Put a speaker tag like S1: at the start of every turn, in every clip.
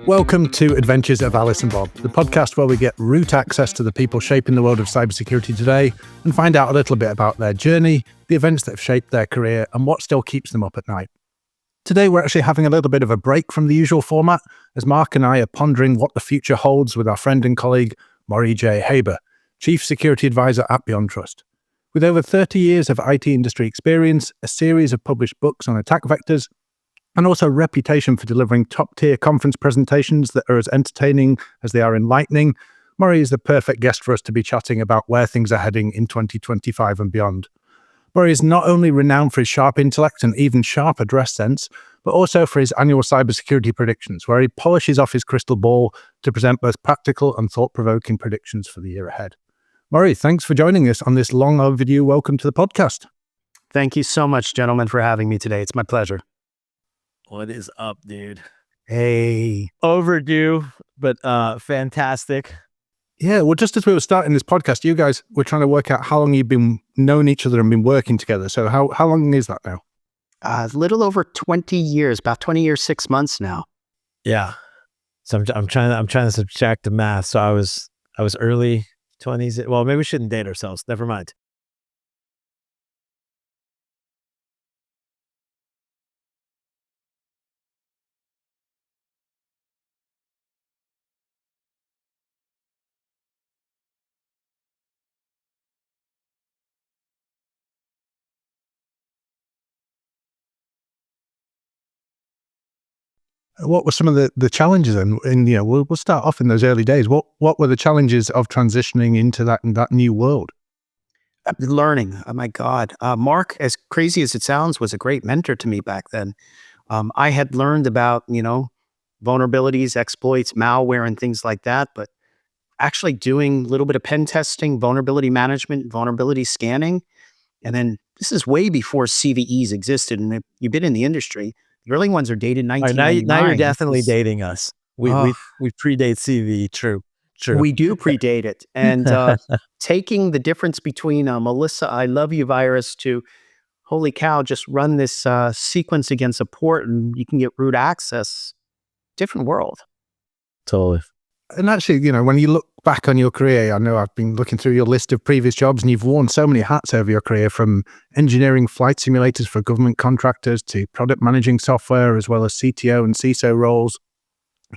S1: Welcome to Adventures of Alice and Bob, the podcast where we get root access to the people shaping the world of cybersecurity today and find out a little bit about their journey, the events that have shaped their career, and what still keeps them up at night. Today, we're actually having a little bit of a break from the usual format, as Marc and I are pondering what the future holds with our friend and colleague, Morey Haber, Chief Security Advisor at BeyondTrust. With over 30 years of IT industry experience, a series of published books on attack vectors, and also a reputation for delivering top-tier conference presentations that are as entertaining as they are enlightening, Morey is the perfect guest for us to be chatting about where things are heading in 2025 and beyond. Morey is not only renowned for his sharp intellect and even sharper dress sense, but also for his annual cybersecurity predictions, where he polishes off his crystal ball to present both practical and thought-provoking predictions for the year ahead. Morey, thanks for joining us on this long overdue welcome to the podcast.
S2: Thank you so much, gentlemen, for having me today. It's my pleasure.
S3: What is up, dude?
S2: Hey.
S3: Overdue, but fantastic.
S1: Yeah, well, just as we were starting this podcast, you guys were trying to work out how long you've been knowing each other and been working together. So how long is that now?
S2: A little over 20 years, about 20 years, 6 months now.
S3: Yeah. So I'm trying to subtract the math. So I was early 20s. Well, maybe we shouldn't date ourselves. Never mind.
S1: What were some of the challenges then? And we'll start off in those early days. What were the challenges of transitioning into that new world?
S2: Learning. Oh my God. Marc, as crazy as it sounds, was a great mentor to me back then. I had learned about, vulnerabilities, exploits, malware, and things like that, but actually doing a little bit of pen testing, vulnerability management, vulnerability scanning. And then this is way before CVEs existed. And if you've been in the industry, the early ones are dated 1999.
S3: Now you're definitely dating us. We predate CV. True.
S2: We do predate it. And taking the difference between Melissa, I love you virus to, holy cow, just run this sequence against a port and you can get root access. Different world.
S3: Totally.
S1: And actually, when you look back on your career, I know I've been looking through your list of previous jobs and you've worn so many hats over your career, from engineering flight simulators for government contractors to product managing software, as well as CTO and CISO roles.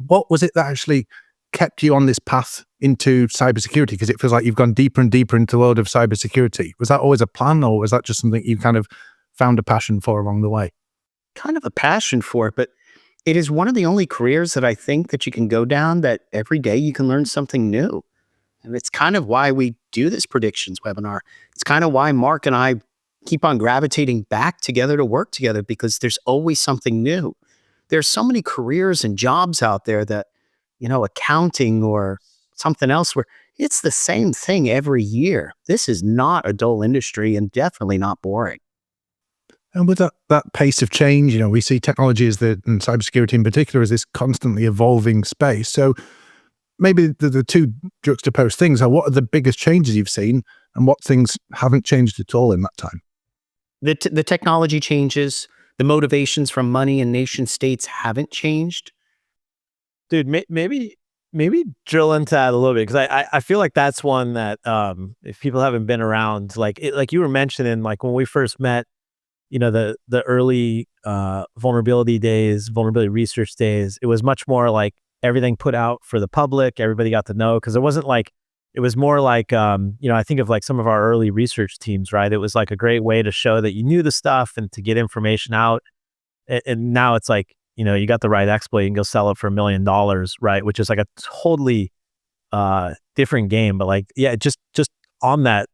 S1: What was it that actually kept you on this path into cybersecurity? Because it feels like you've gone deeper and deeper into the world of cybersecurity. Was that always a plan, or was that just something you kind of found a passion for along the way?
S2: Kind of a passion for it, but it is one of the only careers that I think that you can go down that every day you can learn something new. And it's kind of why we do this predictions webinar. It's kind of why Marc and I keep on gravitating back together to work together, because there's always something new. There's so many careers and jobs out there that, accounting or something else, where it's the same thing every year. This is not a dull industry and definitely not boring.
S1: And with that pace of change, we see technology and cybersecurity in particular as this constantly evolving space. So maybe the two juxtaposed things are, what are the biggest changes you've seen and what things haven't changed at all in that time?
S2: The technology changes, the motivations from money and nation states haven't changed.
S3: Dude, maybe drill into that a little bit, because I feel like that's one that if people haven't been around, like you were mentioning, like when we first met, the early vulnerability days, vulnerability research days, it was much more like everything put out for the public, everybody got to know, because it wasn't like, it was more like, I think of like some of our early research teams, right? It was like a great way to show that you knew the stuff and to get information out. And now it's like, you got the right exploit, you can go sell it for $1 million, right? Which is like a totally different game. But like, yeah, just on that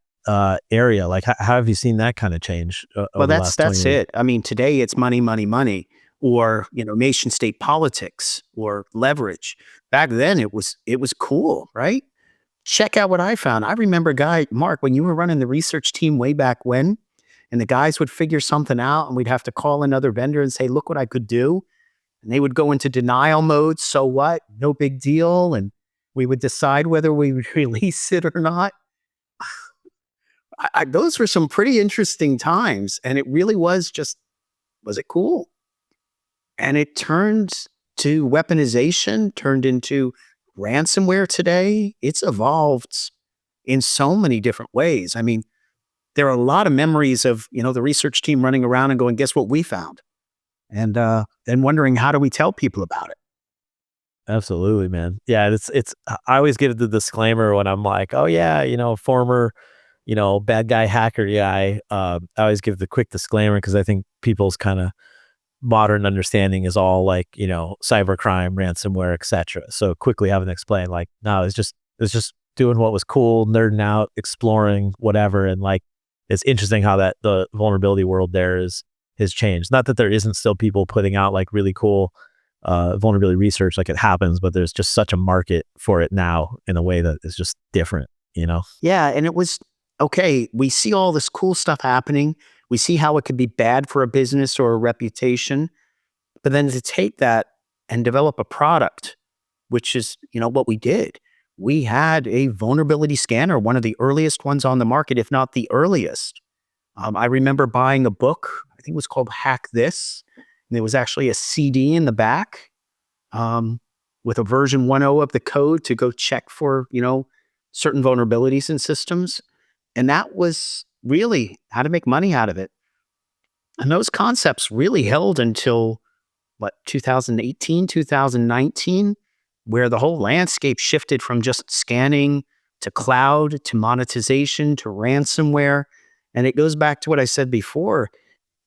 S3: area, like how have you seen that kind of change?
S2: Well, that's it. I mean, today it's money, or nation state politics or leverage. Back then it was cool, right? Check out what I found. I remember Marc, when you were running the research team way back when, and the guys would figure something out and we'd have to call another vendor and say, look what I could do. And they would go into denial mode. So what? No big deal. And we would decide whether we would release it or not. Those were some pretty interesting times. And it really was it cool? And it turned into weaponization, turned into ransomware today. It's evolved in so many different ways. I mean, there are a lot of memories of, the research team running around and going, guess what we found? And then wondering, how do we tell people about it?
S3: Absolutely, man. Yeah, I always give the disclaimer when I'm like, oh yeah, former, bad guy hacker guy. I always give the quick disclaimer because I think people's kind of modern understanding is all like, cybercrime, ransomware, etc. So quickly having to explain like, no, it's just doing what was cool, nerding out, exploring, whatever. And like, it's interesting how that the vulnerability world there has changed. Not that there isn't still people putting out like really cool vulnerability research, like it happens, but there's just such a market for it now in a way that is just different,
S2: Yeah. And it was, okay, we see all this cool stuff happening. We see how it could be bad for a business or a reputation. But then to take that and develop a product, which is, what we did. We had a vulnerability scanner, one of the earliest ones on the market, if not the earliest. I remember buying a book, I think it was called Hack This. And there was actually a CD in the back with a version 1.0 of the code to go check for, certain vulnerabilities in systems. And that was really how to make money out of it. And those concepts really held until 2018, 2019, where the whole landscape shifted from just scanning to cloud to monetization to ransomware. And it goes back to what I said before.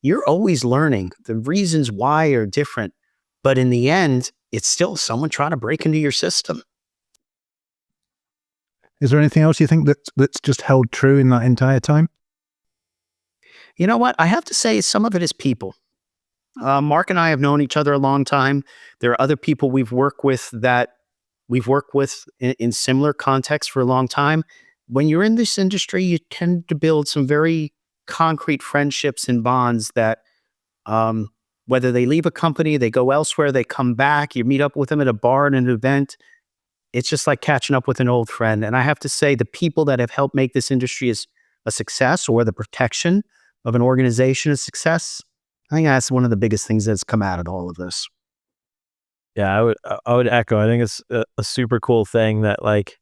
S2: You're always learning. The reasons why are different, but in the end, it's still someone trying to break into your system.
S1: Is there anything else you think that's just held true in that entire time?
S2: You know what? I have to say some of it is people. Marc and I have known each other a long time. There are other people we've worked with in similar contexts for a long time. When you're in this industry, you tend to build some very concrete friendships and bonds that whether they leave a company, they go elsewhere, they come back, you meet up with them at a bar at an event. It's just like catching up with an old friend. And I have to say the people that have helped make this industry a success, or the protection of an organization a success, I think that's one of the biggest things that's come out of all of this.
S3: Yeah, I would echo. I think it's a super cool thing that like,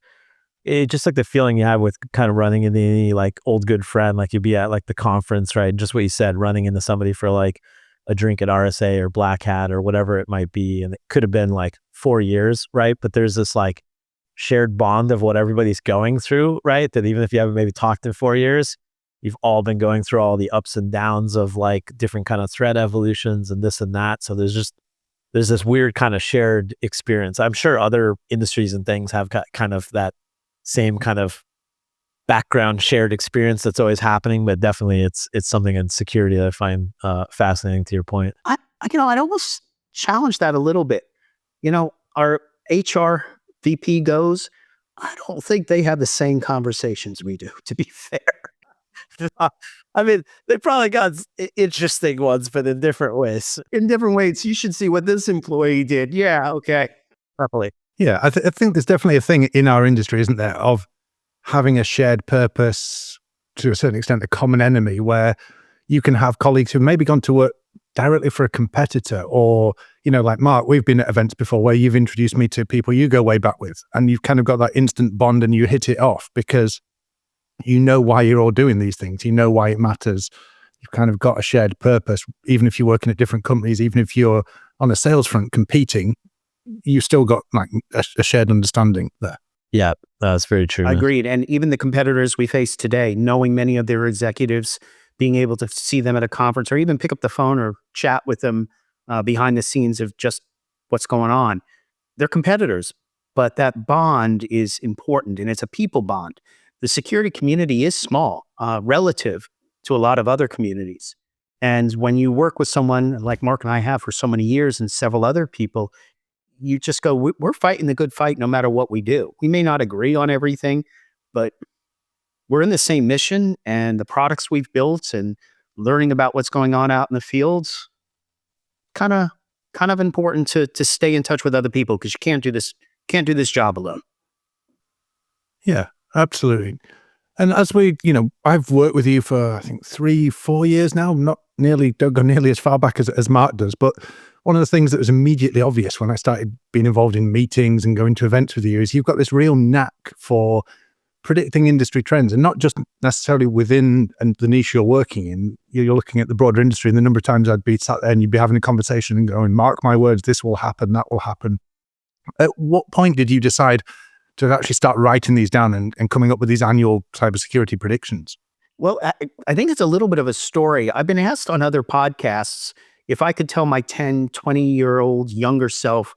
S3: it just like the feeling you have with kind of running into any like old good friend, like you'd be at like the conference, right? And just what you said, running into somebody for like a drink at RSA or Black Hat or whatever it might be. And it could have been like 4 years, right? But there's this like shared bond of what everybody's going through, right? That even if you haven't maybe talked in 4 years, you've all been going through all the ups and downs of like different kind of threat evolutions and this and that. So there's this weird kind of shared experience. I'm sure other industries and things have got kind of that same kind of background shared experience that's always happening, but definitely it's something in security that I find fascinating, to your point.
S2: I'd almost challenge that a little bit. Our HR VP goes, I don't think they have the same conversations we do, to be fair.
S3: I mean, they probably got interesting ones, but in different ways.
S2: In different ways. You should see what this employee did. Yeah, okay.
S3: Probably.
S1: Yeah, I think there's definitely a thing in our industry, isn't there, of having a shared purpose, to a certain extent, a common enemy, where you can have colleagues who've maybe gone to work directly for a competitor, or, like Marc, we've been at events before where you've introduced me to people you go way back with, and you've kind of got that instant bond and you hit it off because you know why you're all doing these things. You know why it matters. You've kind of got a shared purpose, even if you're working at different companies, even if you're on a sales front competing, you still got like a shared understanding there.
S3: Yeah, that's very true.
S2: Agreed. And even the competitors we face today, knowing many of their executives, being able to see them at a conference or even pick up the phone or chat with them behind the scenes of just what's going on. They're competitors, but that bond is important, and it's a people bond. The security community is small relative to a lot of other communities. And when you work with someone like Marc and I have for so many years and several other people, you just go, we're fighting the good fight no matter what we do. We may not agree on everything, but we're in the same mission, and the products we've built and learning about what's going on out in the fields, kind of important to stay in touch with other people, because you can't do this job alone.
S1: Yeah, absolutely. And as I've worked with you for, I think, 3-4 years now, don't go nearly as far back as Marc does, but one of the things that was immediately obvious when I started being involved in meetings and going to events with you is you've got this real knack for predicting industry trends, and not just necessarily within and the niche you're working in. You're looking at the broader industry, and the number of times I'd be sat there and you'd be having a conversation and going, mark my words, this will happen, that will happen. At what point did you decide to actually start writing these down and coming up with these annual cybersecurity predictions?
S2: Well, I think it's a little bit of a story. I've been asked on other podcasts if I could tell my 10, 20-year-old younger self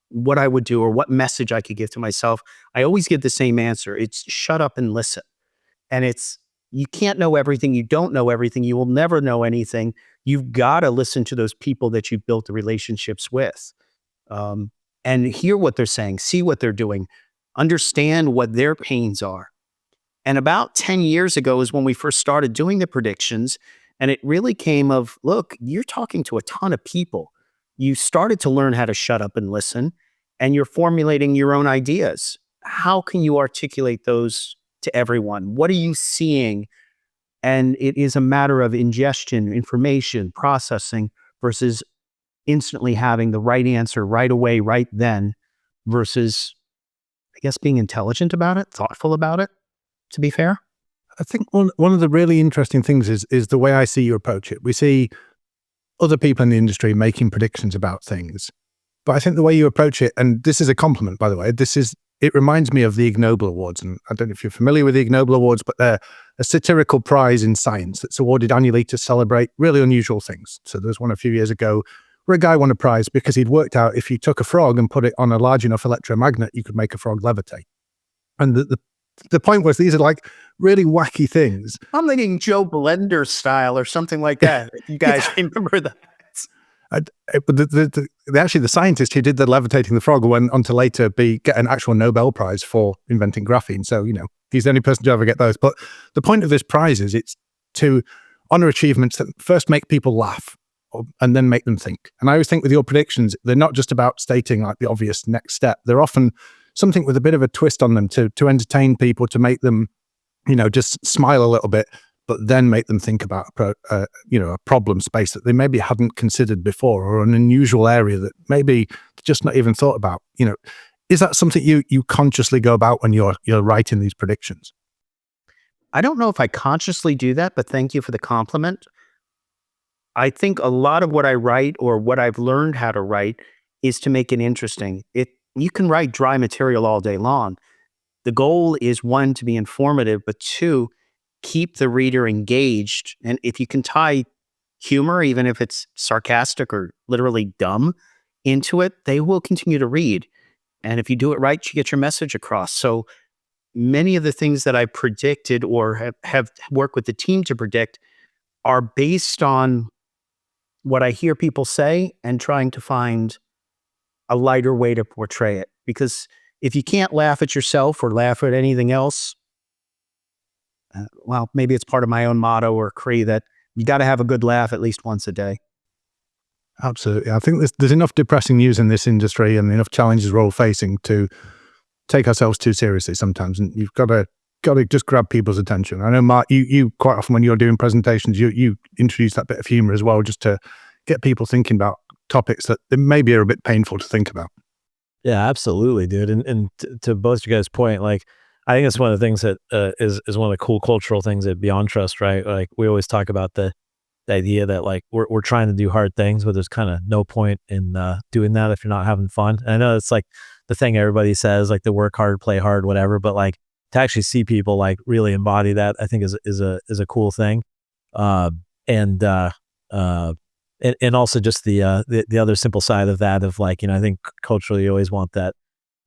S2: what I would do or what message I could give to myself. I always give the same answer. It's shut up and listen. And it's, you can't know everything. You don't know everything. You will never know anything. You've got to listen to those people that you've built the relationships with, and hear what they're saying, see what they're doing, understand what their pains are. And about 10 years ago is when we first started doing the predictions. And it really came of, look, you're talking to a ton of people. You started to learn how to shut up and listen, and you're formulating your own ideas. How can you articulate those to everyone? What are you seeing? And it is a matter of ingestion, information, processing versus instantly having the right answer right away, right then, versus, I guess, being intelligent about it, thoughtful about it, to be fair.
S1: I think one of the really interesting things is the way I see you approach it. We see other people in the industry making predictions about things, but I think the way you approach it, and this is a compliment, by the way, it reminds me of the Ig Nobel Awards. And I don't know if you're familiar with the Ig Nobel Awards, but they're a satirical prize in science that's awarded annually to celebrate really unusual things. So there's one a few years ago where a guy won a prize because he'd worked out if you took a frog and put it on a large enough electromagnet, you could make a frog levitate. And the point was, these are like really wacky things.
S2: I'm thinking Joe Blender style or something like that. If you guys remember that.
S1: Actually, the scientist who did the levitating the frog went on to later get an actual Nobel Prize for inventing graphene. So, he's the only person to ever get those. But the point of this prize is it's to honor achievements that first make people laugh and then make them think. And I always think with your predictions, they're not just about stating like the obvious next step. They're often something with a bit of a twist on them to entertain people, to make them, just smile a little bit, but then make them think about a problem space that they maybe hadn't considered before, or an unusual area that maybe just not even thought about. Is that something you consciously go about when you're writing these predictions?
S2: I don't know if I consciously do that, but thank you for the compliment. I think a lot of what I write, or what I've learned how to write, is to make it interesting. You can write dry material all day long. The goal is, one, to be informative, but two, keep the reader engaged. And if you can tie humor, even if it's sarcastic or literally dumb, into it, they will continue to read. And if you do it right, you get your message across. So many of the things that I predicted or have worked with the team to predict are based on what I hear people say and trying to find a lighter way to portray it. Because if you can't laugh at yourself or laugh at anything else, well, maybe it's part of my own motto or creed that you got to have a good laugh at least once a day.
S1: Absolutely. I think there's enough depressing news in this industry and enough challenges we're all facing to take ourselves too seriously sometimes. And you've got to just grab people's attention. I know, Marc, you quite often when you're doing presentations, you introduce that bit of humor as well, just to get people thinking about topics that maybe are a bit painful to think about.
S3: Yeah, absolutely, dude. And to both you guys' point, like, I think it's one of the things that is one of the cool cultural things at BeyondTrust, right? Like, we always talk about the idea that like we're trying to do hard things, but there's kind of no point in doing that if you're not having fun. And I know it's like the thing everybody says, like, to work hard, play hard, whatever. But like, to actually see people like really embody that, I think is a cool thing. And also just the other simple side of that, of like, I think culturally you always want that,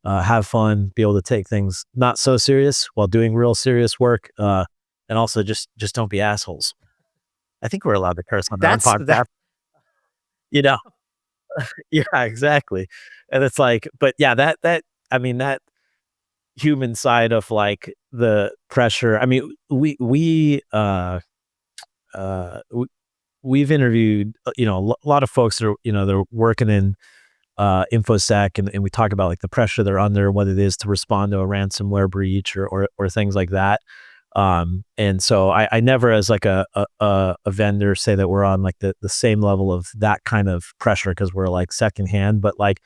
S3: have fun, be able to take things not so serious while doing real serious work. And also just don't be assholes. I think we're allowed to curse on that podcast. Yeah, exactly. And it's like, but yeah, that human side of like the pressure. I mean, we've interviewed, a lot of folks that are, they're working in InfoSec, and we talk about like the pressure they're under, what it is to respond to a ransomware breach or things like that. And so I never, as like a vendor, say that we're on like the same level of that kind of pressure because we're like secondhand. But like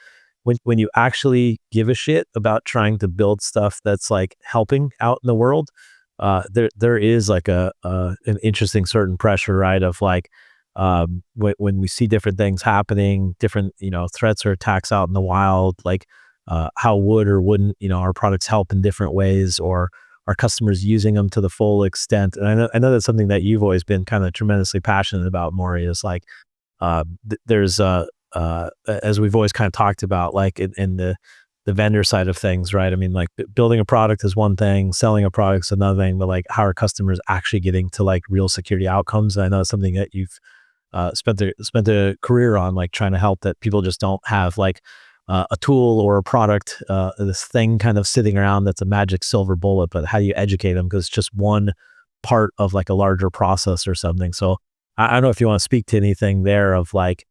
S3: when you actually give a shit about trying to build stuff that's like helping out in the world, there is like an interesting certain pressure, right? Of like when we see different things happening, different threats or attacks out in the wild, like how would or wouldn't our products help in different ways, or our customers using them to the full extent. And I know that's something that you've always been kind of tremendously passionate about, Morey, is like there's as we've always kind of talked about, like in the vendor side of things, right? I mean, like building a product is one thing, selling a product is another thing, but like how are customers actually getting to like real security outcomes? And I know it's something that you've spent a career on, like trying to help that people just don't have like a tool or a product, this thing kind of sitting around that's a magic silver bullet, but how do you educate them? Because it's just one part of like a larger process or something. So I don't know if you want to speak to anything there of like,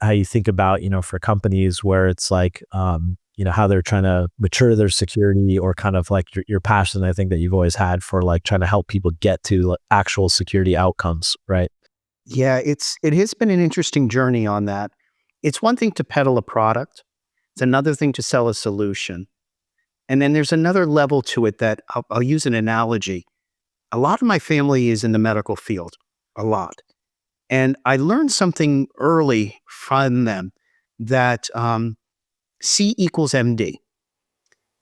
S3: how you think about, for companies where it's like, how they're trying to mature their security, or kind of like your passion, I think that you've always had for like trying to help people get to like actual security outcomes, right?
S2: Yeah, it has been an interesting journey on that. It's one thing to peddle a product. It's another thing to sell a solution. And then there's another level to it that I'll use an analogy. A lot of my family is in the medical field, a lot. And I learned something early from them that C equals MD.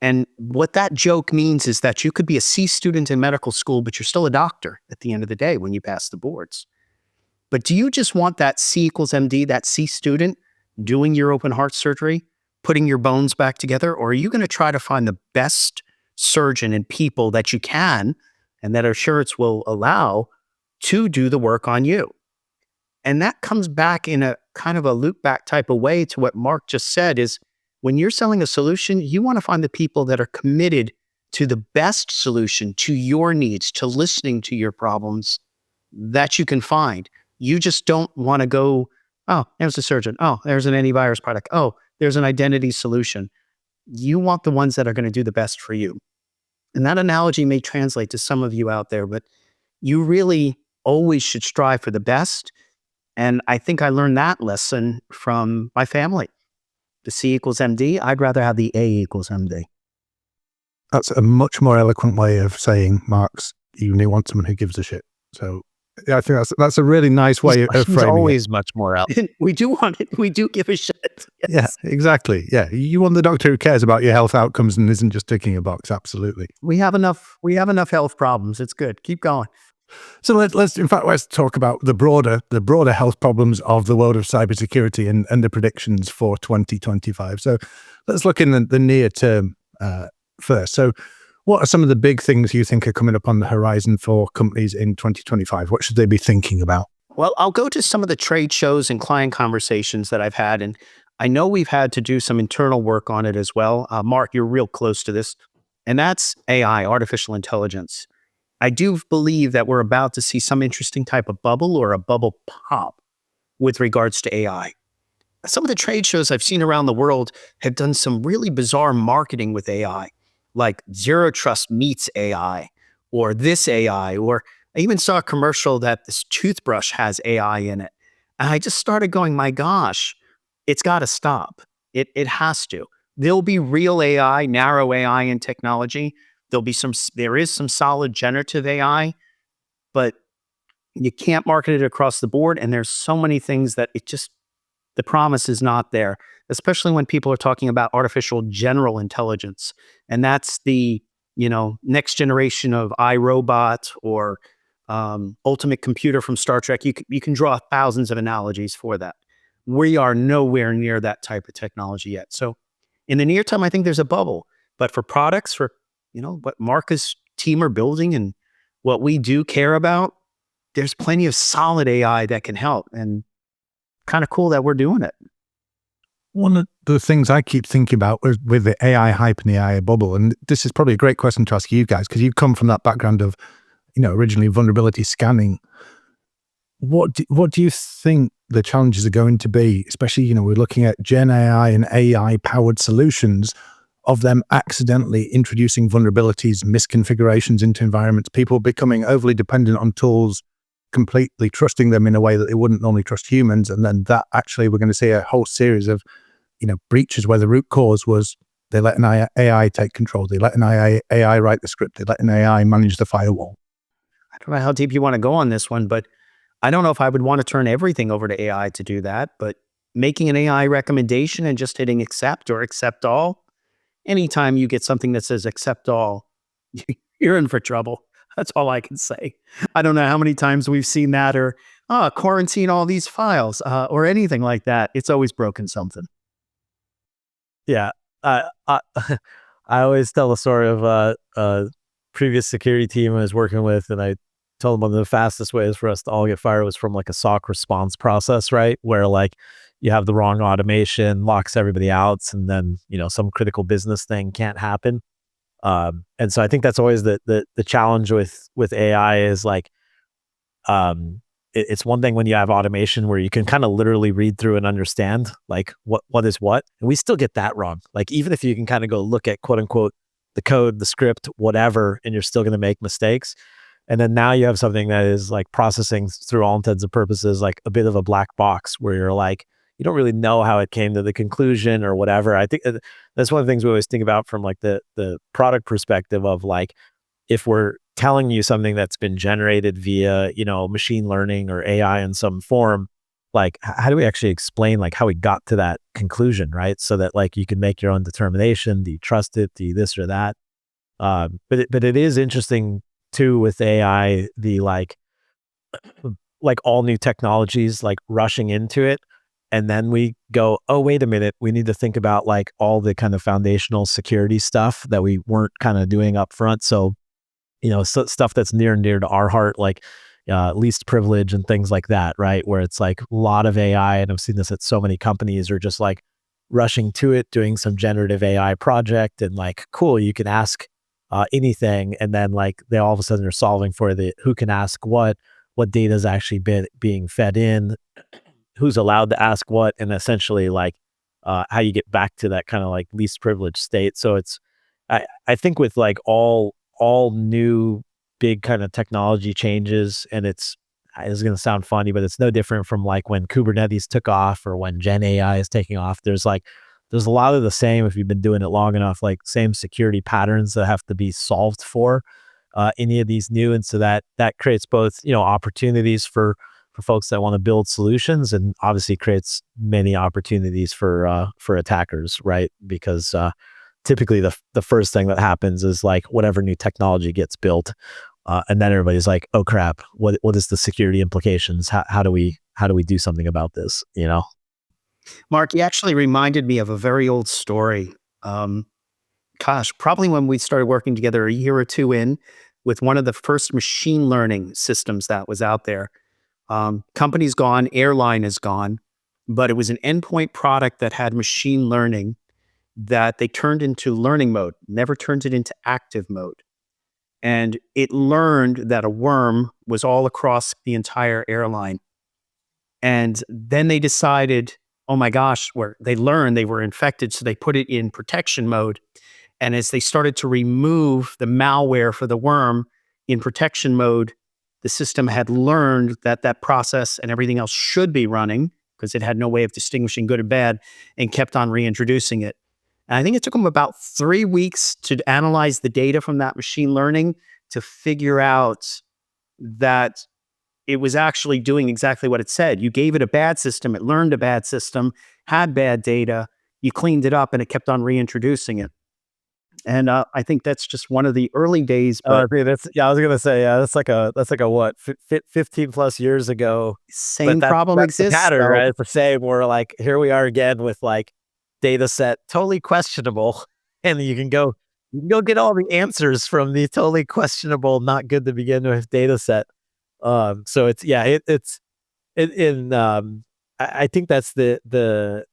S2: And what that joke means is that you could be a C student in medical school, but you're still a doctor at the end of the day when you pass the boards. But do you just want that C equals MD, that C student, doing your open heart surgery, putting your bones back together? Or are you going to try to find the best surgeon and people that you can, and that insurance will allow, to do the work on you? And that comes back in a kind of a loop back type of way to what Marc just said, is when you're selling a solution, you want to find the people that are committed to the best solution, to your needs, to listening to your problems that you can find. You just don't want to go, oh, there's a surgeon. Oh, there's an antivirus product. Oh, there's an identity solution. You want the ones that are going to do the best for you. And that analogy may translate to some of you out there, but you really always should strive for the best. And I think I learned that lesson from my family. The C equals MD, I'd rather have the A equals MD.
S1: That's a much more eloquent way of saying, Marc's, you only want someone who gives a shit. So yeah, I think that's a really nice way of framing
S3: He's
S1: it.
S3: always much more out.
S2: We do want it. We do give a shit. Yes.
S1: Yeah, exactly. Yeah, you want the doctor who cares about your health outcomes and isn't just ticking a box. Absolutely.
S2: We have enough health problems. It's good. Keep going.
S1: So let's talk about the broader health problems of the world of cybersecurity and the predictions for 2025. So let's look in the near term first. So what are some of the big things you think are coming up on the horizon for companies in 2025? What should they be thinking about?
S2: Well, I'll go to some of the trade shows and client conversations that I've had, and I know we've had to do some internal work on it as well. Marc, you're real close to this, and that's AI, artificial intelligence. I do believe that we're about to see some interesting type of bubble or a bubble pop with regards to AI. Some of the trade shows I've seen around the world have done some really bizarre marketing with AI, like Zero Trust meets AI, or this AI, or I even saw a commercial that this toothbrush has AI in it. And I just started going, my gosh, it's got to stop. It has to. There'll be real AI, narrow AI in technology. There is some solid generative AI, but you can't market it across the board. And there's so many things that the promise is not there, especially when people are talking about artificial general intelligence. And that's the, next generation of iRobot or Ultimate Computer from Star Trek. You can draw thousands of analogies for that. We are nowhere near that type of technology yet. So in the near term, I think there's a bubble. But for products, for what Marc's team are building and what we do care about, there's plenty of solid AI that can help, and kind of cool that we're doing it.
S1: One of the things I keep thinking about with the AI hype and the AI bubble, and this is probably a great question to ask you guys, because you come from that background of, originally vulnerability scanning. What do you think the challenges are going to be, especially, we're looking at Gen AI and AI powered solutions of them accidentally introducing vulnerabilities, misconfigurations into environments, people becoming overly dependent on tools, completely trusting them in a way that they wouldn't normally trust humans. And then that actually, we're going to see a whole series of, breaches where the root cause was they let an AI take control. They let an AI write the script. They let an AI manage the firewall.
S2: I don't know how deep you want to go on this one, but I don't know if I would want to turn everything over to AI to do that. But making an AI recommendation and just hitting accept or accept all, anytime you get something that says accept all, you're in for trouble. That's all I can say. I don't know how many times we've seen that, or quarantine all these files, or anything like that. It's always broken something.
S3: Yeah. I I always tell the story of a previous security team I was working with, and I told them one of the fastest ways for us to all get fired was from like a SOC response process, right? Where like you have the wrong automation, locks everybody out, and then some critical business thing can't happen. And so I think that's always the challenge with AI is like, it's one thing when you have automation where you can kind of literally read through and understand like what is what, and we still get that wrong. Like even if you can kind of go look at quote unquote the code, the script, whatever, and you're still going to make mistakes. And then now you have something that is like processing through all intents and purposes, like a bit of a black box where you're like, you don't really know how it came to the conclusion or whatever. I think that's one of the things we always think about from like the product perspective of like, if we're telling you something that's been generated via, machine learning or AI in some form, like how do we actually explain like how we got to that conclusion, right? So that like you can make your own determination. Do you trust it? Do you this or that? But it is interesting too with AI, the like all new technologies like rushing into it. And then we go, oh, wait a minute, we need to think about like all the kind of foundational security stuff that we weren't kind of doing up front. So, stuff that's near and dear to our heart, like least privilege and things like that, right? Where it's like a lot of AI, and I've seen this at so many companies, are just like rushing to it, doing some generative AI project, and like, cool, you can ask anything, and then like they all of a sudden are solving for the who can ask what data is actually being fed in, who's allowed to ask what, and essentially like how you get back to that kind of like least privileged state. So it's I think with like all new big kind of technology changes, and it's going to sound funny, but it's no different from like when Kubernetes took off or when Gen AI is taking off. There's a lot of the same, if you've been doing it long enough, like same security patterns that have to be solved for any of these new. And so that creates both, opportunities for folks that want to build solutions, and obviously creates many opportunities for attackers, right? Because typically the first thing that happens is like whatever new technology gets built, and then everybody's like, oh crap, what is the security implications? How do we do something about this?
S2: Marc, you actually reminded me of a very old story. Probably when we started working together a year or two in with one of the first machine learning systems that was out there. Company's gone, airline is gone, but it was an endpoint product that had machine learning that they turned into learning mode, never turned it into active mode. And it learned that a worm was all across the entire airline. And then they decided, oh my gosh, they learned they were infected, so they put it in protection mode. And as they started to remove the malware for the worm in protection mode, the system had learned that process and everything else should be running because it had no way of distinguishing good and bad, and kept on reintroducing it. And I think it took them about 3 weeks to analyze the data from that machine learning to figure out that it was actually doing exactly what it said. You gave it a bad system, it learned a bad system, had bad data, you cleaned it up, and it kept on reintroducing it. And I think that's just one of the early days. But
S3: I was gonna say, that's like a what, 15 plus years ago.
S2: Same
S3: But
S2: problem
S3: that's the
S2: exists.
S3: pattern,
S2: So
S3: right? It's the same. We're like, here we are again with like data set totally questionable, and you can go get all the answers from the totally questionable, not good to begin with data set. So it's I think that's the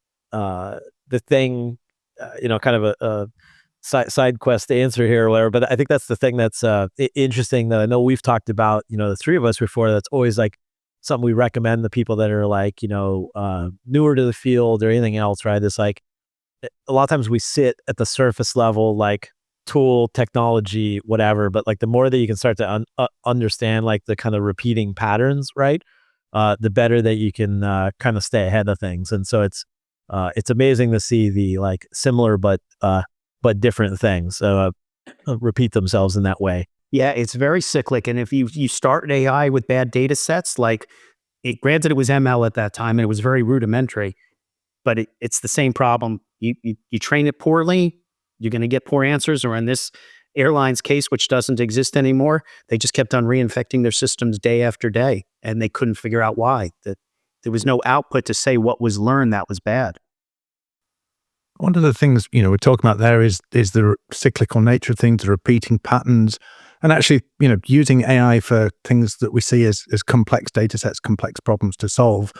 S3: thing, kind of a side quest answer here or whatever. But I think that's the thing that's interesting that I know we've talked about, the three of us before. That's always like something we recommend the people that are like, newer to the field or anything else, right? It's like, a lot of times we sit at the surface level, like tool, technology, whatever, but like the more that you can start to understand like the kind of repeating patterns, right? The better that you can kind of stay ahead of things. And so it's amazing to see the like similar but different things repeat themselves in that way.
S2: Yeah, it's very cyclic. And if you start an AI with bad data sets, like granted it was ML at that time and it was very rudimentary, but it's the same problem. You train it poorly, you're going to get poor answers. Or in this airline's case, which doesn't exist anymore, they just kept on reinfecting their systems day after day, and they couldn't figure out why. That there was no output to say what was learned that was bad.
S1: One of the things, we're talking about there is the cyclical nature of things, the repeating patterns, and actually, using AI for things that we see as complex data sets, complex problems to solve.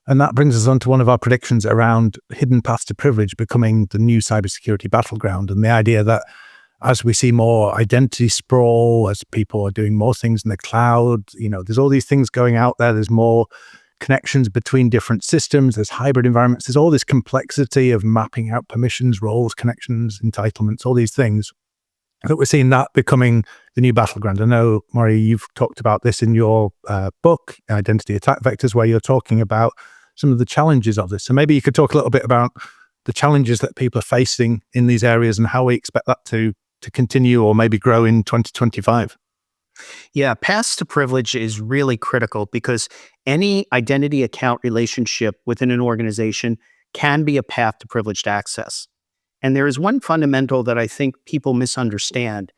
S1: And that brings us on to one of our predictions around hidden paths to privilege becoming the new cybersecurity battleground. And the idea that as we see more identity sprawl, as people are doing more things in the cloud, there's all these things going out there. There's more connections between different systems. There's hybrid environments. There's all this complexity of mapping out permissions, roles, connections, entitlements, all these things. That we're seeing that becoming the new battleground. I know, Morey, you've talked about this in your book, Identity Attack Vectors, where you're talking about some of the challenges of this. So maybe you could talk a little bit about the challenges that people are facing in these areas and how we expect that to continue or maybe grow in 2025.
S2: Yeah, paths to privilege is really critical because any identity account relationship within an organization can be a path to privileged access. And there is one fundamental that I think people misunderstand,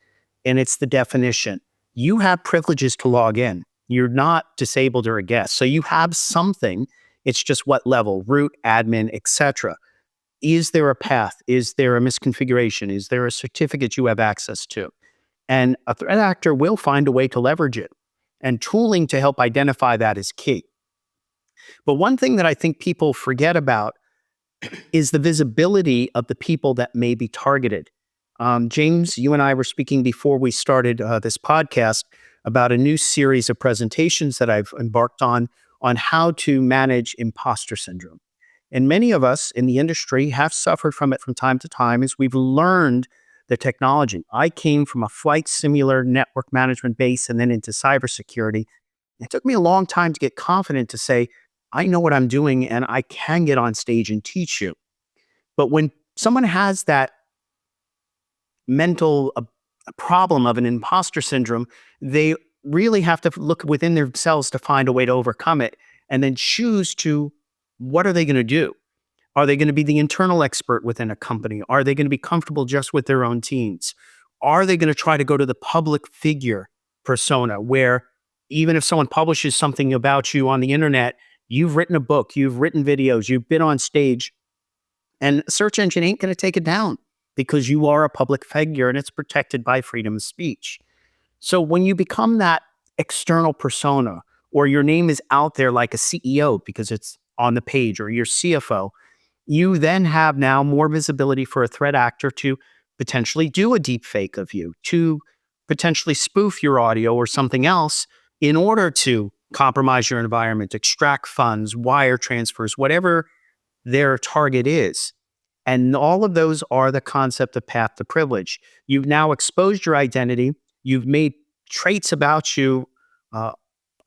S2: and it's the definition. You have privileges to log in. You're not disabled or a guest. So you have something. It's just what level, root, admin, etc. Is there a path? Is there a misconfiguration? Is there a certificate you have access to? And a threat actor will find a way to leverage it. And tooling to help identify that is key. But one thing that I think people forget about is the visibility of the people that may be targeted. James, you and I were speaking before we started this podcast about a new series of presentations that I've embarked on how to manage imposter syndrome. And many of us in the industry have suffered from it from time to time as we've learned the technology. I came from a flight simulator network management base and then into cybersecurity. It took me a long time to get confident to say, I know what I'm doing and I can get on stage and teach you. But when someone has that mental problem of an imposter syndrome, they really have to look within themselves to find a way to overcome it and then choose to, what are they going to do? Are they going to be the internal expert within a company? Are they going to be comfortable just with their own teams? Are they going to try to go to the public figure persona where even if someone publishes something about you on the internet, you've written a book, you've written videos, you've been on stage, and a search engine ain't going to take it down because you are a public figure and it's protected by freedom of speech. So when you become that external persona, or your name is out there like a CEO because it's on the page, or your CFO, you then have now more visibility for a threat actor to potentially do a deep fake of you, to potentially spoof your audio or something else in order to compromise your environment, extract funds, wire transfers, whatever their target is. And all of those are the concept of path to privilege. You've now exposed your identity. You've made traits about you on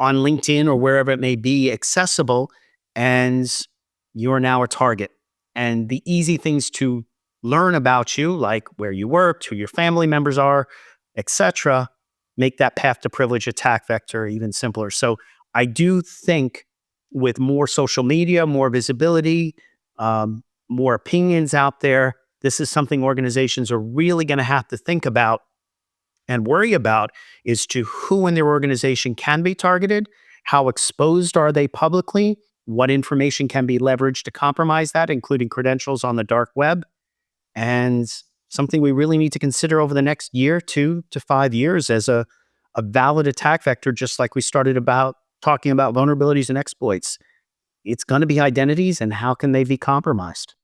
S2: LinkedIn or wherever it may be accessible, and you're now a target. And the easy things to learn about you, like where you worked, who your family members are, etc., make that path to privilege attack vector even simpler. So I do think with more social media, more visibility, more opinions out there, this is something organizations are really going to have to think about and worry about, is to who in their organization can be targeted, how exposed are they publicly, what information can be leveraged to compromise that, including credentials on the dark web, and something we really need to consider over the next year, 2 to 5 years, as a valid attack vector, just like we started about talking about vulnerabilities and exploits. It's going to be identities, and how can they be compromised?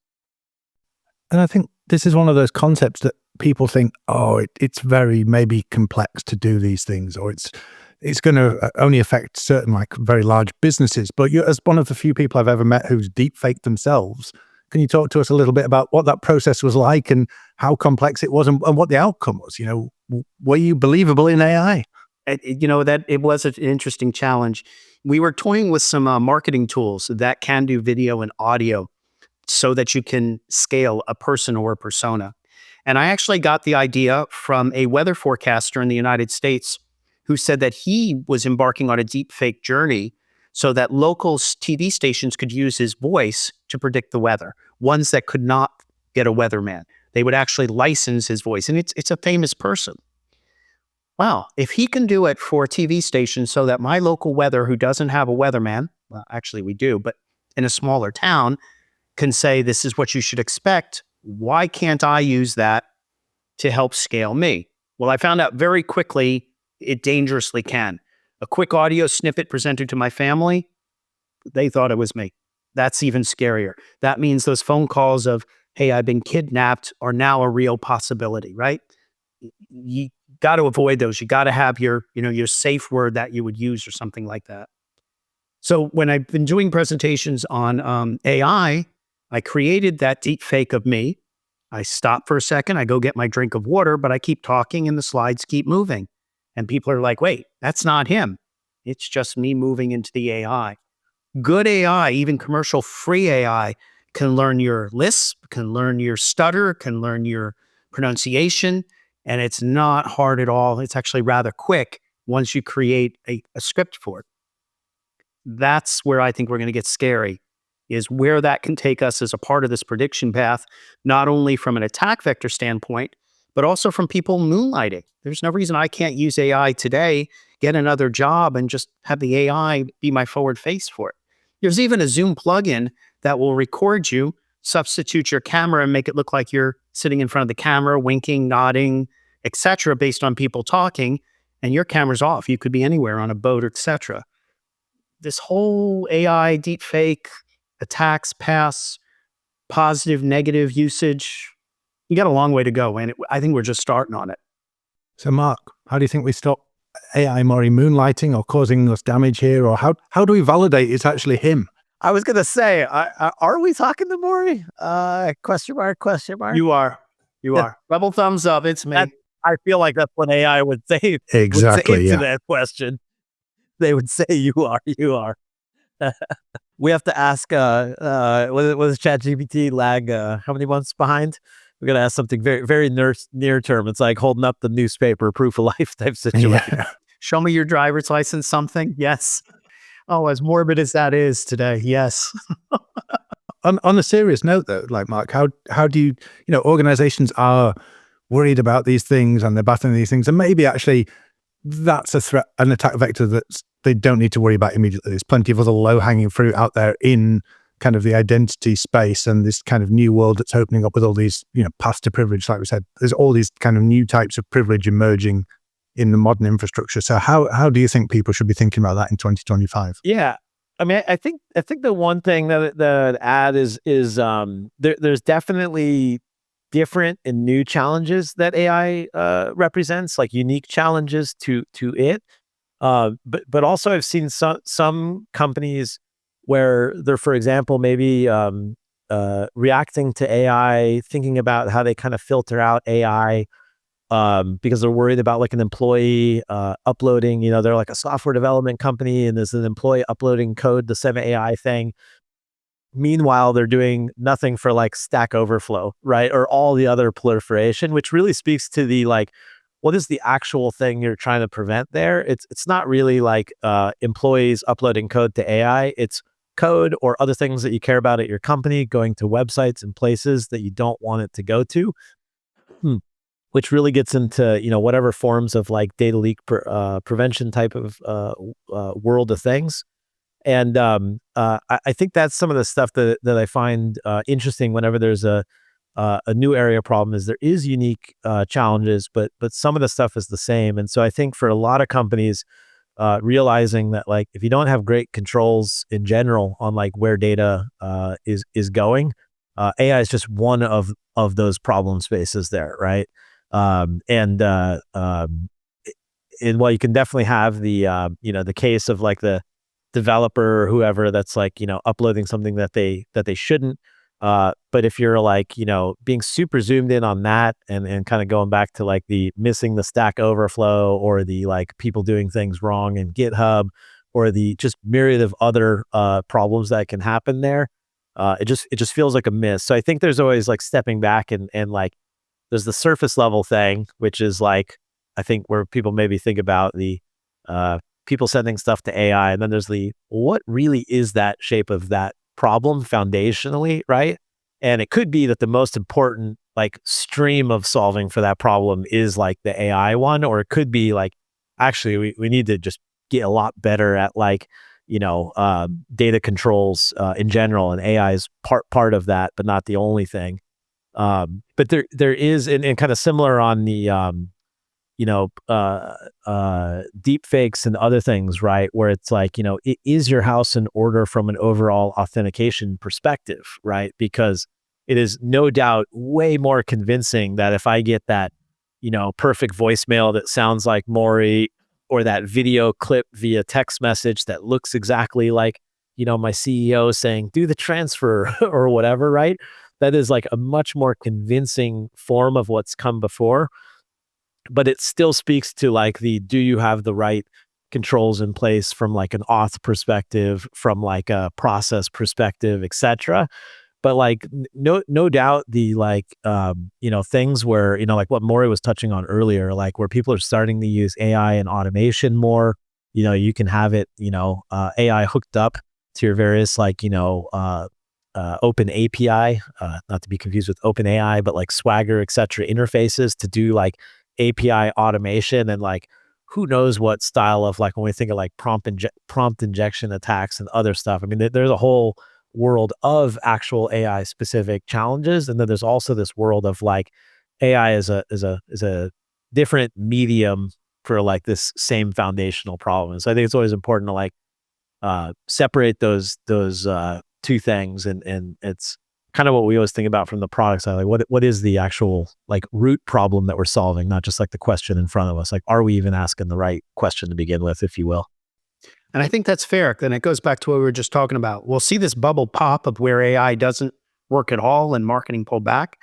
S1: And I think this is one of those concepts that people think, it's very maybe complex to do these things, or it's going to only affect certain like very large businesses. But you're, as one of the few people I've ever met who's deep faked themselves, Can you talk to us a little bit about what that process was like and how complex it was and what the outcome was? Were you believable in AI?
S2: That it was an interesting challenge. We were toying with some marketing tools that can do video and audio so that you can scale a person or a persona. And I actually got the idea from a weather forecaster in the United States who said that he was embarking on a deep fake journey so that local TV stations could use his voice to predict the weather, ones that could not get a weatherman. They would actually license his voice. And it's a famous person. Wow, if he can do it for a TV station so that my local weather, who doesn't have a weatherman, well, actually we do, but in a smaller town, can say, this is what you should expect. Why can't I use that to help scale me? Well, I found out very quickly it dangerously can. A quick audio snippet presented to my family, they thought it was me. That's even scarier. That means those phone calls of, hey, I've been kidnapped are now a real possibility, right? You got to avoid those. You got to have your safe word that you would use or something like that. So when I've been doing presentations on AI, I created that deep fake of me. I stop for a second, I go get my drink of water, but I keep talking and the slides keep moving. And people are like, wait, that's not him. It's just me moving into the AI. Good AI, even commercial free AI, can learn your lisp, can learn your stutter, can learn your pronunciation. And it's not hard at all. It's actually rather quick once you create a script for it. That's where I think we're going to get scary, is where that can take us as a part of this prediction path, not only from an attack vector standpoint, but also from people moonlighting. There's no reason I can't use AI today, get another job, and just have the AI be my forward face for it. There's even a Zoom plugin that will record you, substitute your camera, and make it look like you're sitting in front of the camera, winking, nodding, etc., based on people talking, and your camera's off. You could be anywhere on a boat, etc. This whole AI deepfake attacks, pass, positive, negative usage, you got a long way to go. And I think we're just starting on it.
S1: So Marc, how do you think we stop AI Morey moonlighting or causing us damage here? Or how do we validate it's actually him?
S3: I was going to say, are we talking to Morey? Question mark.
S2: You are. Rebel thumbs up. It's me.
S3: I feel like that's what AI would say.
S1: Exactly.
S3: To that question. They would say, you are. We have to ask, what is ChatGPT lag? How many months behind? We're going to ask something very, very near term. It's like holding up the newspaper, proof of life type situation.
S1: Yeah.
S2: Show me your driver's license, something. Yes. Oh, as morbid as that is today. Yes.
S1: On a serious note though, like Marc, how do organizations are worried about these things and they're battling these things, and maybe actually that's a threat, an attack vector that they don't need to worry about immediately. There's plenty of other low-hanging fruit out there in kind of the identity space and this kind of new world that's opening up with all these, paths to privilege, like we said. There's all these kind of new types of privilege emerging in the modern infrastructure. So how do you think people should be thinking about that in 2025?
S3: Yeah. I mean, I think the one thing that I'd add is there's definitely different and new challenges that AI represents, like unique challenges to it. But also I've seen some companies where they're, for example, maybe reacting to AI, thinking about how they kind of filter out AI because they're worried about like an employee uploading, they're like a software development company and there's an employee uploading code to some AI thing. Meanwhile, they're doing nothing for like Stack Overflow, right? Or all the other proliferation, which really speaks to the like, what is the actual thing you're trying to prevent there? It's not really like employees uploading code to AI. It's code or other things that you care about at your company going to websites and places that you don't want it to go to, which really gets into, whatever forms of like data leak prevention type of world of things. And I think that's some of the stuff that I find interesting whenever there's a new area problem, is there is unique challenges, but some of the stuff is the same. And so I think for a lot of companies, realizing that like if you don't have great controls in general on like where data is going, AI is just one of those problem spaces there, right? And while you can definitely have the the case of like the developer or whoever that's like uploading something that they shouldn't, But if you're like, being super zoomed in on that and kind of going back to like the missing the Stack Overflow or the like people doing things wrong in GitHub or the just myriad of other problems that can happen there, it just feels like a miss. So I think there's always like stepping back and like there's the surface level thing, which is like I think where people maybe think about the people sending stuff to AI, and then there's the what really is that shape of that problem foundationally, right? And it could be that the most important like stream of solving for that problem is like the AI one, or it could be like actually we need to just get a lot better at like data controls in general, and AI is part of that, but not the only thing. But there is and kind of similar on the deep fakes and other things, right? Where it's like, is your house in order from an overall authentication perspective, right? Because it is no doubt way more convincing that if I get that, perfect voicemail that sounds like Morey, or that video clip via text message that looks exactly like, my CEO saying, do the transfer or whatever, right? That is like a much more convincing form of what's come before. But it still speaks to like do you have the right controls in place from like an auth perspective, from like a process perspective, etc. But like no doubt the like things where like what Morey was touching on earlier, like where people are starting to use AI and automation more. You can have it AI hooked up to your various like open API, not to be confused with open AI, but like Swagger, etc. interfaces to do like API automation, and like who knows what style of like when we think of like prompt injection attacks and other stuff. I mean, there's a whole world of actual AI specific challenges, and then there's also this world of like AI is a different medium for like this same foundational problem. And so I think it's always important to like separate those two things, and it's kind of what we always think about from the product side, like what is the actual like root problem that we're solving, not just like the question in front of us. Like, are we even asking the right question to begin with, if you will?
S2: And I think that's fair. And it goes back to what we were just talking about. We'll see this bubble pop of where AI doesn't work at all and marketing pull back.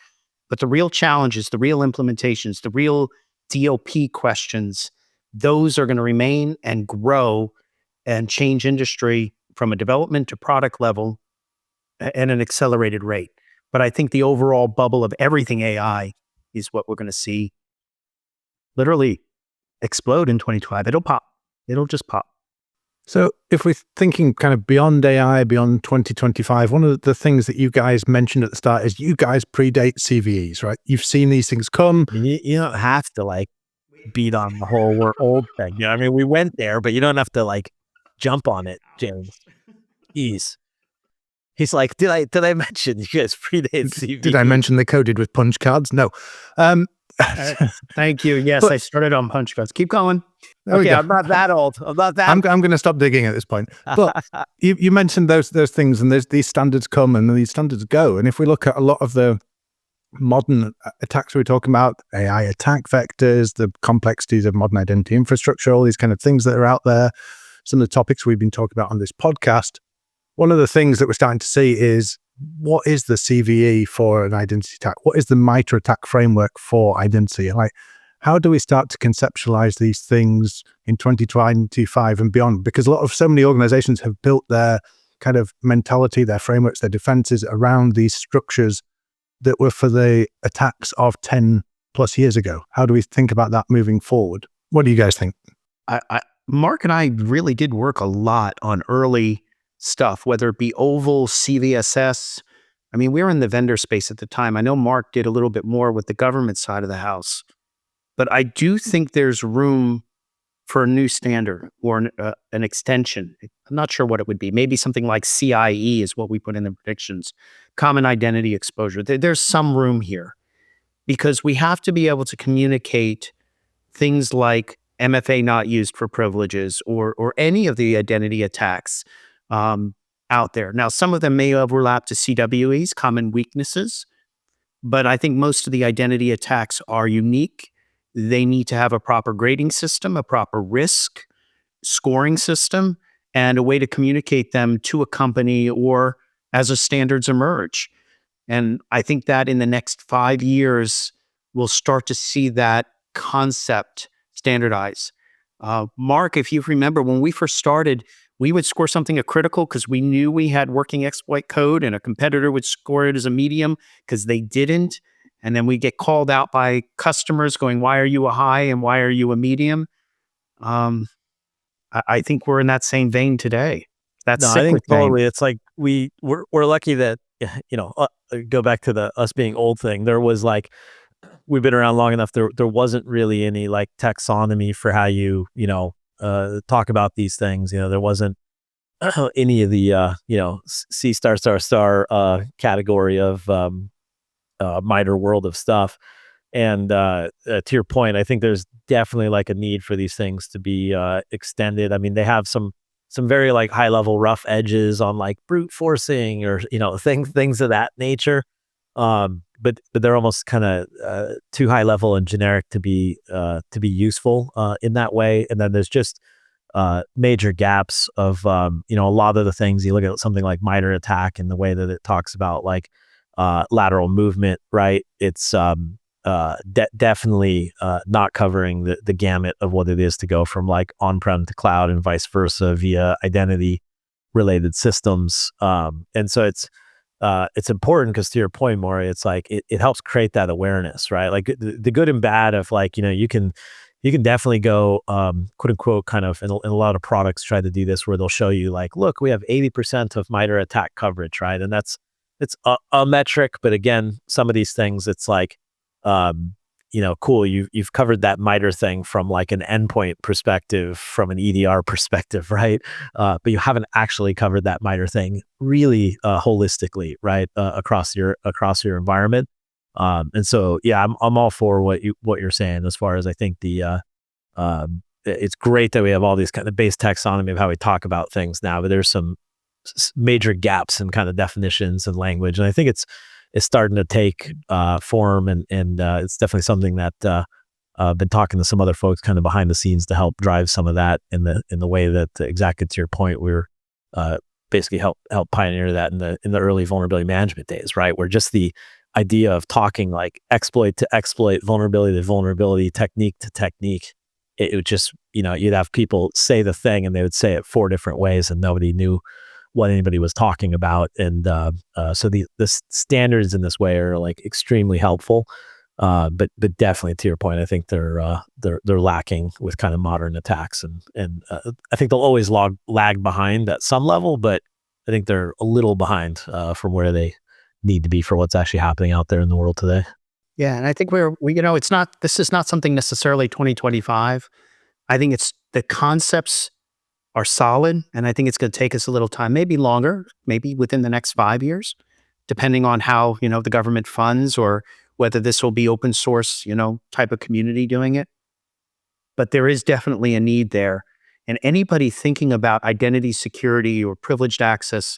S2: But the real challenges, the real implementations, the real DLP questions, those are going to remain and grow and change industry from a development to product level at an accelerated rate. But I think the overall bubble of everything AI is what we're going to see literally explode in 2025. It'll pop. It'll just pop.
S1: So if we're thinking kind of beyond AI, beyond 2025, one of the things that you guys mentioned at the start is you guys predate CVEs, right? You've seen these things come.
S3: You don't have to like beat on the whole we're old thing. I mean, we went there, but you don't have to like jump on it, James. He's like, did I mention you guys predate CVE?
S1: Did I mention they coded with punch cards? No.
S2: Thank you. Yes, I started on punch cards. Keep going.
S3: Okay, I'm not that old. I'm not that.
S1: I'm going to stop digging at this point. But you mentioned those things, and these standards come and these standards go. And if we look at a lot of the modern attacks we're talking about, AI attack vectors, the complexities of modern identity infrastructure, all these kind of things that are out there, some of the topics we've been talking about on this podcast, one of the things that we're starting to see is what is the CVE for an identity attack? What is the MITRE attack framework for identity? Like, how do we start to conceptualize these things in 2025 and beyond? Because so many organizations have built their kind of mentality, their frameworks, their defenses around these structures that were for the attacks of 10 plus years ago. How do we think about that moving forward? What do you guys think?
S2: Marc and I really did work a lot on early stuff, whether it be Oval, CVSS. I mean, we were in the vendor space at the time. I know Marc did a little bit more with the government side of the house. But I do think there's room for a new standard or an extension. I'm not sure what it would be. Maybe something like CIE is what we put in the predictions. Common identity exposure. There's some room here because we have to be able to communicate things like MFA not used for privileges or any of the identity attacks out there. Now, some of them may overlap to CWEs, common weaknesses, but I think most of the identity attacks are unique. They need to have a proper grading system, a proper risk scoring system, and a way to communicate them to a company or as the standards emerge. And I think that in the next 5 years, we'll start to see that concept standardize. Marc, if you remember, when we first started, we would score something a critical because we knew we had working exploit code, and a competitor would score it as a medium because they didn't. And then we get called out by customers going, why are you a high and why are you a medium? I think we're in that same vein today. That's
S3: No, I think
S2: cyclic vein.
S3: totally. It's like we're lucky that go back to the us being old thing. There was like we've been around long enough. There wasn't really any like taxonomy for how you talk about these things. There wasn't any of the C star category of MITRE world of stuff. And to your point, I think there's definitely like a need for these things to be extended. I mean, they have some very like high level rough edges on like brute forcing or things of that nature. But they're almost kind of too high level and generic to be useful in that way. And then there's just major gaps of a lot of the things. You look at something like MITRE ATT&CK and the way that it talks about like lateral movement, right? It's definitely not covering the gamut of what it is to go from like on-prem to cloud and vice versa via identity related systems. And so it's important because to your point, Morey, it's like it helps create that awareness, right? Like the good and bad of like, you can definitely go quote unquote kind of in a lot of products try to do this where they'll show you like, look, we have 80% of MITRE ATT&CK coverage, right? And it's a metric, but again, some of these things, it's like, cool. You've covered that MITRE thing from like an endpoint perspective, from an EDR perspective, right? But you haven't actually covered that MITRE thing really holistically, right? Across your environment. And so, yeah, I'm all for what you're saying as far as I think it's great that we have all these kind of base taxonomy of how we talk about things now, but there's some major gaps in kind of definitions and language. And I think it's starting to take form, and it's definitely something that I've been talking to some other folks kind of behind the scenes to help drive some of that in the way that exactly to your point, we're basically help pioneer that in the early vulnerability management days, right? Where just the idea of talking like exploit to exploit, vulnerability to vulnerability, technique to technique, it would just, you'd have people say the thing and they would say it 4 different ways and nobody knew what anybody was talking about. And so the standards in this way are like extremely helpful. But definitely to your point, I think they're lacking with kind of modern attacks, and I think they'll always lag behind at some level, but I think they're a little behind from where they need to be for what's actually happening out there in the world today.
S2: Yeah, and I think this is not something necessarily 2025. I think it's the concepts are solid, and I think it's going to take us a little time, maybe longer, maybe within the next 5 years, depending on how the government funds or whether this will be open source, type of community doing it. But there is definitely a need there, and anybody thinking about identity security or privileged access,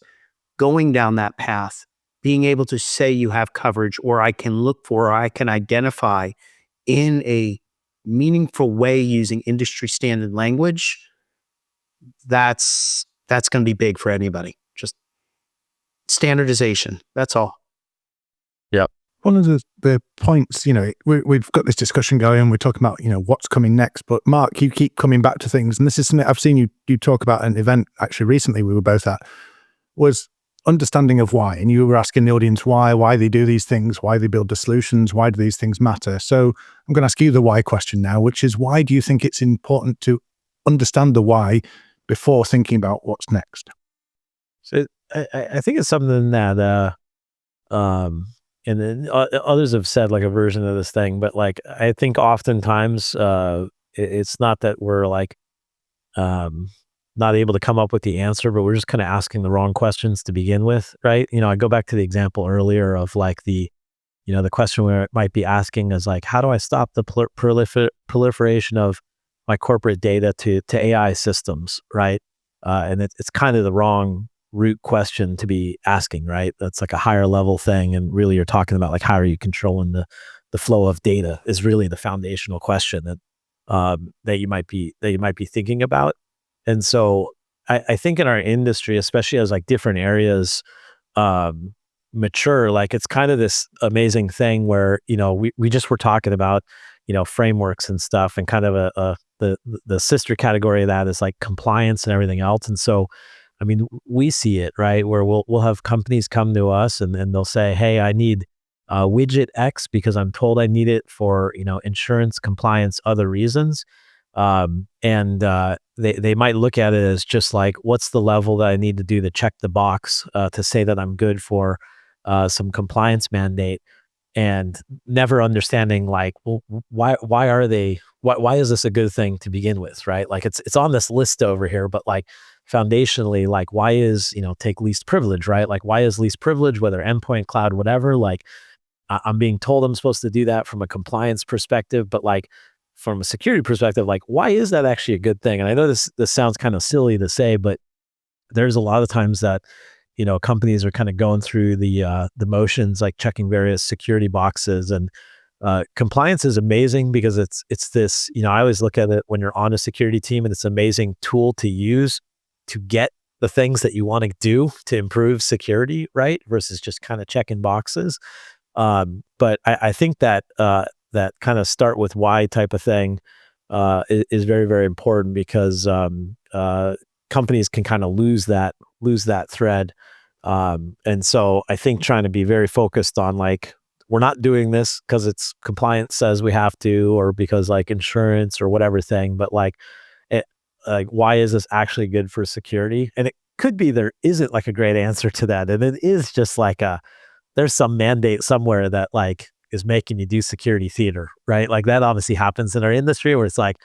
S2: going down that path, being able to say you have coverage, or I can look for, or I can identify in a meaningful way using industry standard language, that's going to be big for anybody. Just standardization. That's all.
S3: Yep.
S1: One of the points, we've got this discussion going. We're talking about, what's coming next. But Marc, you keep coming back to things, and this is something I've seen you talk about at an event actually recently we were both at, was understanding of why. And you were asking the audience why they do these things, why they build the solutions, why do these things matter? So I'm going to ask you the why question now, which is, why do you think it's important to understand the why before thinking about what's next?
S3: So I think it's something that and then others have said like a version of this thing, but like I think oftentimes it's not that we're like not able to come up with the answer, but we're just kind of asking the wrong questions to begin with, right? I go back to the example earlier of like the question where it might be asking is like, how do I stop the proliferation of my corporate data to AI systems, right? And it's kind of the wrong root question to be asking, right? That's like a higher level thing, and really you're talking about like, how are you controlling the flow of data is really the foundational question that you might be thinking about. And so I think in our industry, especially as like different areas mature, like it's kind of this amazing thing where, we just were talking about, frameworks and stuff, and kind of the sister category of that is like compliance and everything else. And so, I mean, we see it, right? Where we'll have companies come to us and they'll say, hey, I need widget X because I'm told I need it for, insurance, compliance, other reasons. They might look at it as just like, what's the level that I need to do to check the box to say that I'm good for some compliance mandate, and never understanding like, well, why is this a good thing to begin with, right? Like it's on this list over here, but like foundationally, like why is, take least privilege, right? Like why is least privilege, whether endpoint, cloud, whatever, like I'm being told I'm supposed to do that from a compliance perspective, but like from a security perspective, like why is that actually a good thing? And I know this sounds kind of silly to say, but there's a lot of times that, companies are kind of going through the motions, like checking various security boxes, and compliance is amazing because it's this, I always look at it when you're on a security team, and it's an amazing tool to use to get the things that you want to do to improve security, right? Versus just kind of checking boxes. But I think that that kind of start with why type of thing is very, very important, because companies can kind of lose that thread. And so I think trying to be very focused on like, we're not doing this because it's compliance says we have to, or because like insurance or whatever thing, but like, why is this actually good for security? And it could be there isn't like a great answer to that, and it is just like there's some mandate somewhere that like is making you do security theater, right? Like that obviously happens in our industry where it's like,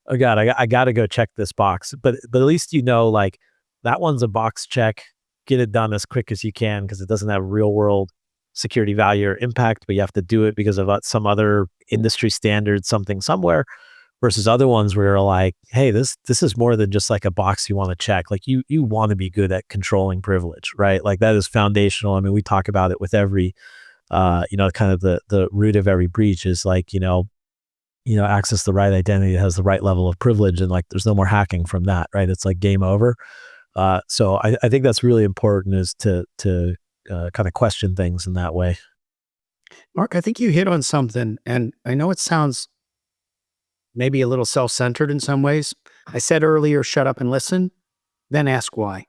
S3: oh God, I got to go check this box. But at least like that one's a box check. Get it done as quick as you can because it doesn't have real world security value or impact, but you have to do it because of some other industry standard, something somewhere. Versus other ones where you're like, hey, this is more than just like a box you want to check. Like you want to be good at controlling privilege, right? Like that is foundational. I mean, we talk about it with every, kind of the root of every breach is like, access the right identity that has the right level of privilege, and like there's no more hacking from that, right? It's like game over. So I think that's really important, is to kind of question things in that way.
S2: Marc, I think you hit on something, and I know it sounds maybe a little self-centered in some ways. I said earlier, shut up and listen, then ask why,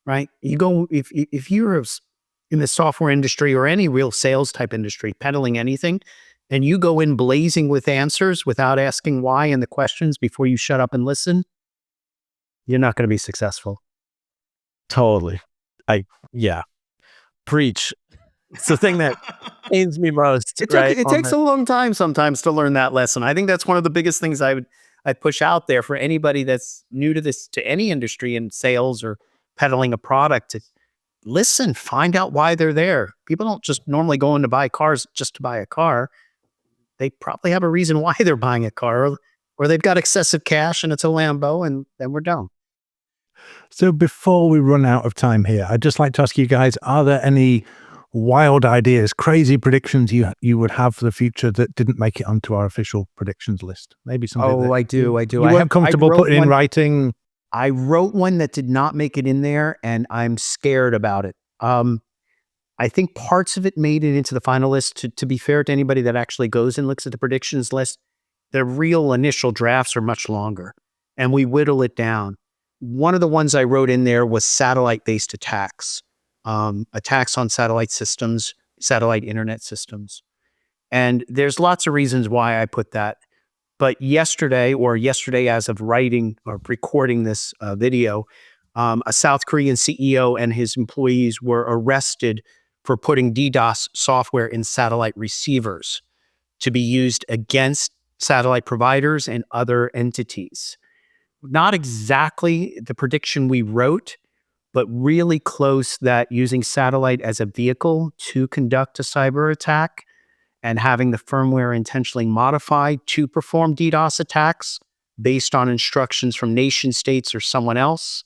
S2: right? You go, if you're in the software industry or any real sales type industry, peddling anything, and you go in blazing with answers without asking why and the questions before you shut up and listen, you're not going to be successful.
S3: Totally. Yeah. Preach. It's the thing that pains me most.
S2: It
S3: right?
S2: takes a long time sometimes to learn that lesson. I think that's one of the biggest things I push out there for anybody that's new to any industry in sales or peddling a product. To listen, find out why they're there. People don't just normally go in to buy cars just to buy a car. They probably have a reason why they're buying a car, or they've got excessive cash and it's a Lambo, and then we're done.
S1: So before we run out of time here, I'd just like to ask you guys, are there any wild ideas, crazy predictions you would have for the future that didn't make it onto our official predictions list? Maybe something that
S2: I do.
S1: you weren't comfortable putting in writing?
S2: I wrote one that did not make it in there, and I'm scared about it. I think parts of it made it into the final list. To be fair to anybody that actually goes and looks at the predictions list, the real initial drafts are much longer, and we whittle it down. One of the ones I wrote in there was satellite-based attacks, attacks on satellite systems, satellite internet systems. And there's lots of reasons why I put that. But yesterday as of writing or recording this video, a South Korean CEO and his employees were arrested for putting DDoS software in satellite receivers to be used against satellite providers and other entities. Not exactly the prediction we wrote, but really close, that using satellite as a vehicle to conduct a cyber attack and having the firmware intentionally modified to perform DDoS attacks based on instructions from nation states or someone else,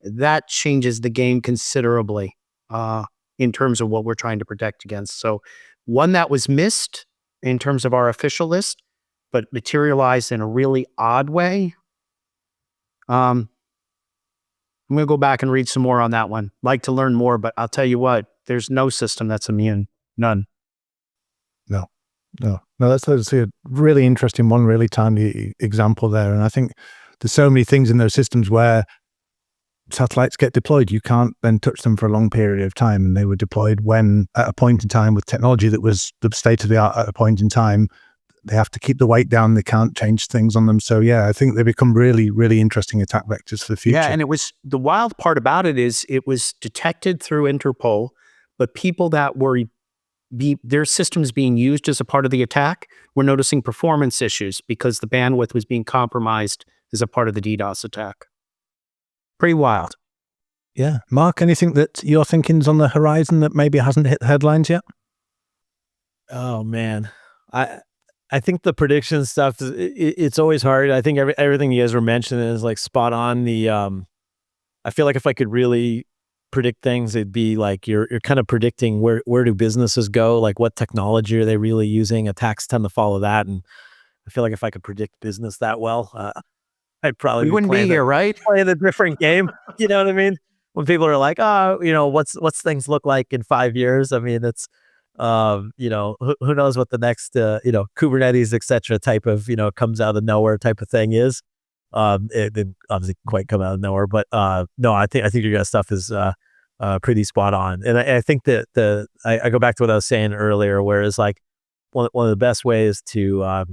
S2: that changes the game considerably in terms of what we're trying to protect against. So one that was missed in terms of our official list, but materialized in a really odd way. I'm going to go back and read some more on that one. Like to learn more, but I'll tell you what, There's no system that's immune. None.
S1: No, that's a really interesting one, really timely example there. And I think there's so many things in those systems where satellites get deployed. You can't then touch them for a long period of time. And they were deployed when, at a point in time, with technology that was the state of the art at a point in time, they have to keep the weight down. They can't change things on them. So yeah, I think they become really, really interesting attack vectors for the future.
S2: Yeah, and it was, the wild part about it is it was detected through Interpol, but people that were their systems being used as a part of the attack were noticing performance issues because the bandwidth was being compromised as a part of the DDoS attack. Pretty wild.
S1: Yeah. Marc, anything that you're thinking's on the horizon that maybe hasn't hit the headlines yet?
S3: Oh man, I think the prediction stuff, it's always hard. I think everything you guys were mentioning is like spot on. I feel like if I could really predict things, it'd be like you're kind of predicting where do businesses go, like what technology are they really using. Attacks tend to follow that, and I feel like if I could predict business that well, I'd probably
S2: We wouldn't be here, right?
S3: Playing a different game. You know what I mean? When people are like, oh, what's things look like in 5 years? I mean, it's who knows what the next Kubernetes etc. type of comes out of nowhere type of thing is. It didn't obviously quite come out of nowhere, but no, I think your guys' stuff is pretty spot on. And I think that I go back to what I was saying earlier, whereas like one of the best ways to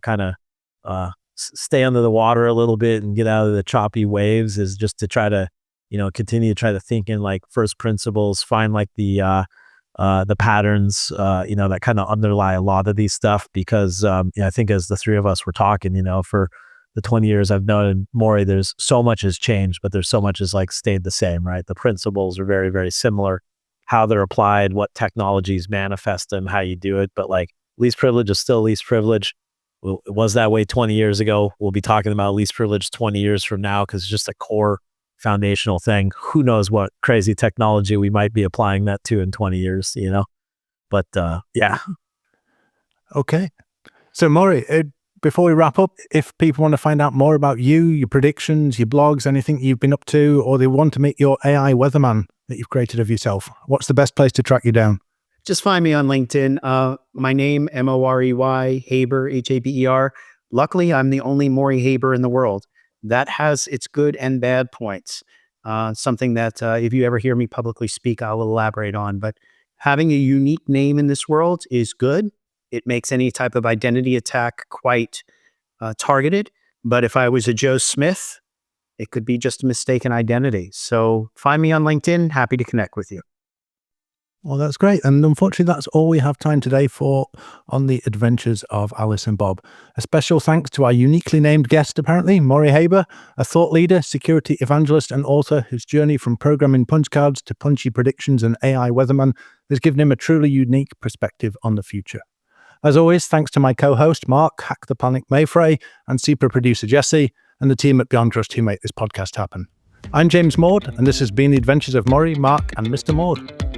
S3: kind of stay under the water a little bit and get out of the choppy waves is just to try to continue to try to think in like first principles, find like the patterns that kind of underlie a lot of these stuff, because I think as the three of us were talking, for the 20 years I've known Morey, there's so much has changed, but there's so much has like stayed the same, right? The principles are very, very similar, how they're applied, what technologies manifest them, how you do it. But like least privilege is still least privilege. Well, it was that way 20 years ago. We'll be talking about least privilege 20 years from now because it's just a core foundational thing. Who knows what crazy technology we might be applying that to in 20 years, But yeah.
S1: Okay. So Morey, before we wrap up, if people want to find out more about you, your predictions, your blogs, anything you've been up to, or they want to meet your AI weatherman that you've created of yourself, what's the best place to track you down?
S2: Just find me on LinkedIn. My name, Morey Haber, Haber. Luckily, I'm the only Morey Haber in the world. That has its good and bad points. Something that if you ever hear me publicly speak, I'll elaborate on. But having a unique name in this world is good. It makes any type of identity attack quite targeted. But if I was a Joe Smith, it could be just a mistaken identity. So find me on LinkedIn. Happy to connect with you.
S1: Well, that's great. And unfortunately, that's all we have time today for on the adventures of Alice and Bob. A special thanks to our uniquely named guest, apparently, Morey Haber, a thought leader, security evangelist, and author whose journey from programming punch cards to punchy predictions and AI weatherman has given him a truly unique perspective on the future. As always, thanks to my co-host, Marc, Hack the Planet Maiffret, and super producer Jesse, and the team at BeyondTrust who make this podcast happen. I'm James Maude, and this has been the adventures of Morey, Marc, and Mr. Maude.